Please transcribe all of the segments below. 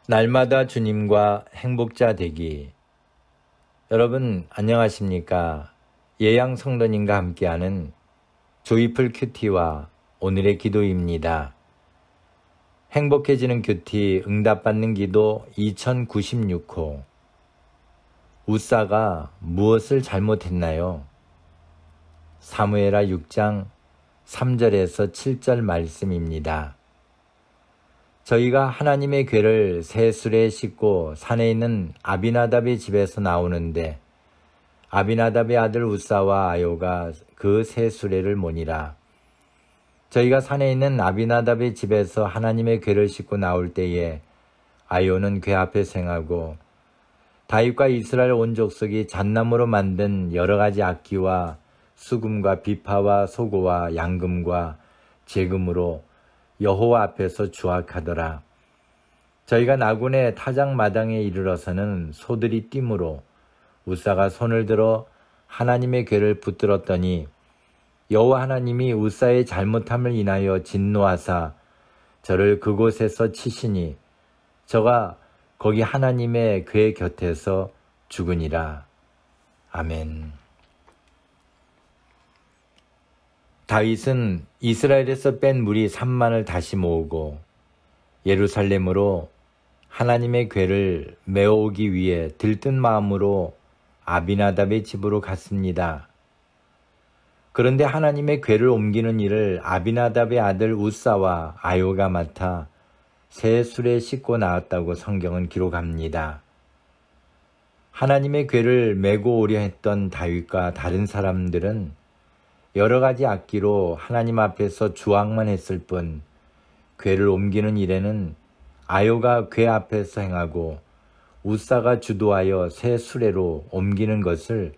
날마다 주님과 행복자 되기. 여러분 안녕하십니까? 예양 성도님과 함께하는 조이풀 큐티와 오늘의 기도입니다. 행복해지는 큐티 응답받는 기도 2096호. 우사가 무엇을 잘못했나요? 사무엘하 6장 3절에서 7절 말씀입니다. 저희가 하나님의 궤를 새 수레에 싣고 산에 있는 아비나답의 집에서 나오는데 아비나답의 아들 우사와 아요가 그 새 수레를 모니라. 저희가 산에 있는 아비나답의 집에서 하나님의 궤를 싣고 나올 때에 아요는 궤 앞에 생하고 다윗과 이스라엘 온 족속이 잣나무로 만든 여러 가지 악기와 수금과 비파와 소고와 양금과 제금으로 여호와 앞에서 주악하더라. 저희가 나군의 타작마당에 이르러서는 소들이 뛰므로 우사가 손을 들어 하나님의 궤를 붙들었더니 여호와 하나님이 우사의 잘못함을 인하여 진노하사 저를 그곳에서 치시니 저가 거기 하나님의 궤 곁에서 죽으니라. 아멘. 다윗은 이스라엘에서 뺀 무리 3만을 다시 모으고 예루살렘으로 하나님의 궤를 메어오기 위해 들뜬 마음으로 아비나답의 집으로 갔습니다. 그런데 하나님의 궤를 옮기는 일을 아비나답의 아들 우사와 아요가 맡아 새 수레에 싣고 나왔다고 성경은 기록합니다. 하나님의 궤를 메고 오려 했던 다윗과 다른 사람들은 여러 가지 악기로 하나님 앞에서 주악만 했을 뿐 궤를 옮기는 일에는 아요가 궤 앞에서 행하고 우사가 주도하여 새 수레로 옮기는 것을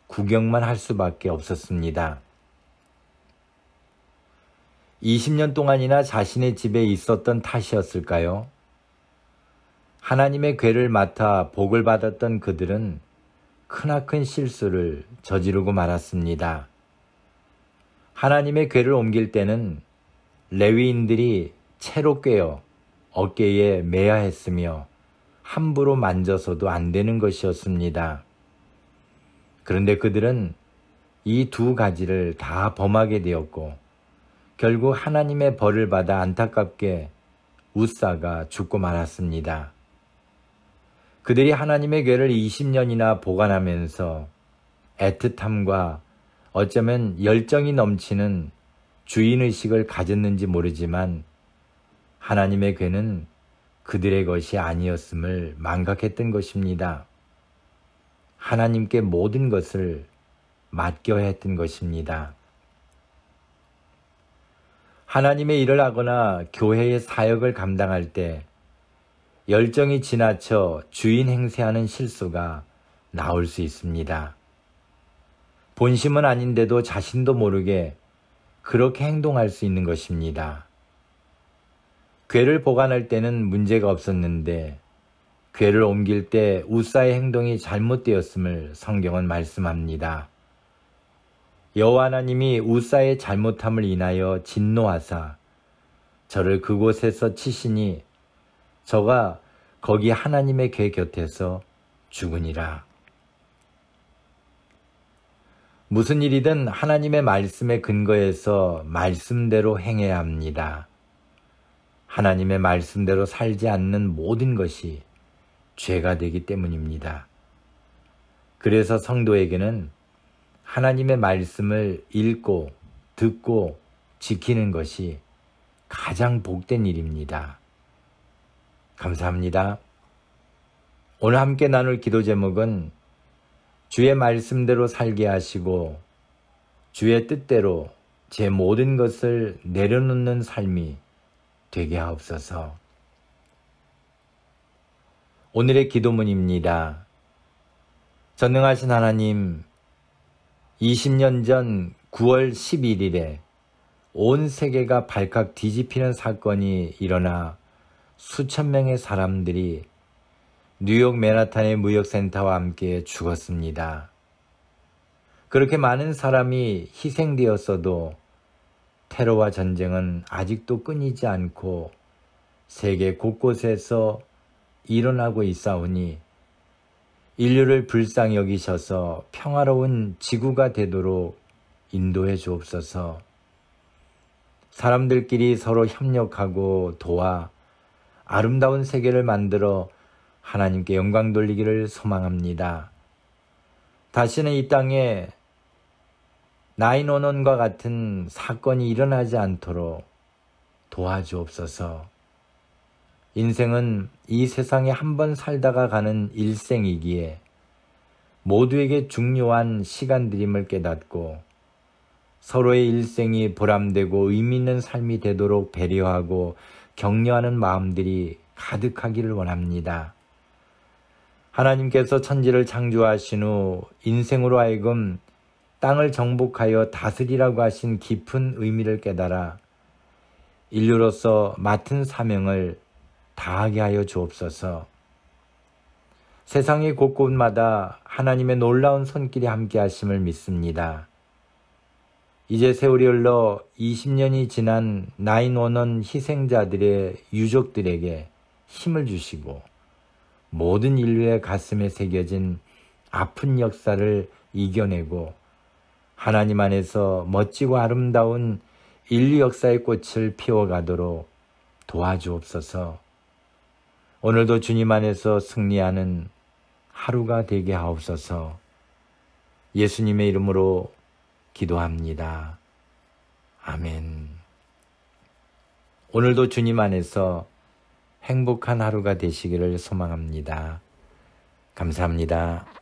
구경만 할 수밖에 없었습니다. 20년 동안이나 자신의 집에 있었던 탓이었을까요? 하나님의 궤를 맡아 복을 받았던 그들은 크나큰 실수를 저지르고 말았습니다. 하나님의 궤를 옮길 때는 레위인들이 채로 꿰어 어깨에 매야 했으며 함부로 만져서도 안 되는 것이었습니다. 그런데 그들은 이 두 가지를 다 범하게 되었고 결국 하나님의 벌을 받아 안타깝게 우사가 죽고 말았습니다. 그들이 하나님의 궤를 20년이나 보관하면서 애틋함과 어쩌면 열정이 넘치는 주인의식을 가졌는지 모르지만 하나님의 궤는 그들의 것이 아니었음을 망각했던 것입니다. 하나님께 모든 것을 맡겨야 했던 것입니다. 하나님의 일을 하거나 교회의 사역을 감당할 때 열정이 지나쳐 주인 행세하는 실수가 나올 수 있습니다. 본심은 아닌데도 자신도 모르게 그렇게 행동할 수 있는 것입니다. 궤를 보관할 때는 문제가 없었는데 궤를 옮길 때 우사의 행동이 잘못되었음을 성경은 말씀합니다. 여호와 하나님이 우사의 잘못함을 인하여 진노하사 저를 그곳에서 치시니 저가 거기 하나님의 궤 곁에서 죽으니라. 무슨 일이든 하나님의 말씀에 근거해서 말씀대로 행해야 합니다. 하나님의 말씀대로 살지 않는 모든 것이 죄가 되기 때문입니다. 그래서 성도에게는 하나님의 말씀을 읽고 듣고 지키는 것이 가장 복된 일입니다. 감사합니다. 오늘 함께 나눌 기도 제목은 주의 말씀대로 살게 하시고 주의 뜻대로 제 모든 것을 내려놓는 삶이 되게 하옵소서. 오늘의 기도문입니다. 전능하신 하나님, 20년 전 9월 11일에 온 세계가 발칵 뒤집히는 사건이 일어나 수천 명의 사람들이 뉴욕 맨하탄의 무역센터와 함께 죽었습니다. 그렇게 많은 사람이 희생되었어도 테러와 전쟁은 아직도 끊이지 않고 세계 곳곳에서 일어나고 있사오니 인류를 불쌍히 여기셔서 평화로운 지구가 되도록 인도해 주옵소서. 사람들끼리 서로 협력하고 도와 아름다운 세계를 만들어 하나님께 영광 돌리기를 소망합니다. 다시는 이 땅에 911과 같은 사건이 일어나지 않도록 도와주옵소서. 인생은 이 세상에 한 번 살다가 가는 일생이기에 모두에게 중요한 시간들임을 깨닫고 서로의 일생이 보람되고 의미 있는 삶이 되도록 배려하고 격려하는 마음들이 가득하기를 원합니다. 하나님께서 천지를 창조하신 후 인생으로 하여금 땅을 정복하여 다스리라고 하신 깊은 의미를 깨달아 인류로서 맡은 사명을 다하게 하여 주옵소서. 세상의 곳곳마다 하나님의 놀라운 손길이 함께 하심을 믿습니다. 이제 세월이 흘러 20년이 지난 911 희생자들의 유족들에게 힘을 주시고 모든 인류의 가슴에 새겨진 아픈 역사를 이겨내고 하나님 안에서 멋지고 아름다운 인류 역사의 꽃을 피워가도록 도와주옵소서. 오늘도 주님 안에서 승리하는 하루가 되게 하옵소서. 예수님의 이름으로 기도합니다. 아멘. 오늘도 주님 안에서 행복한 하루가 되시기를 소망합니다. 감사합니다.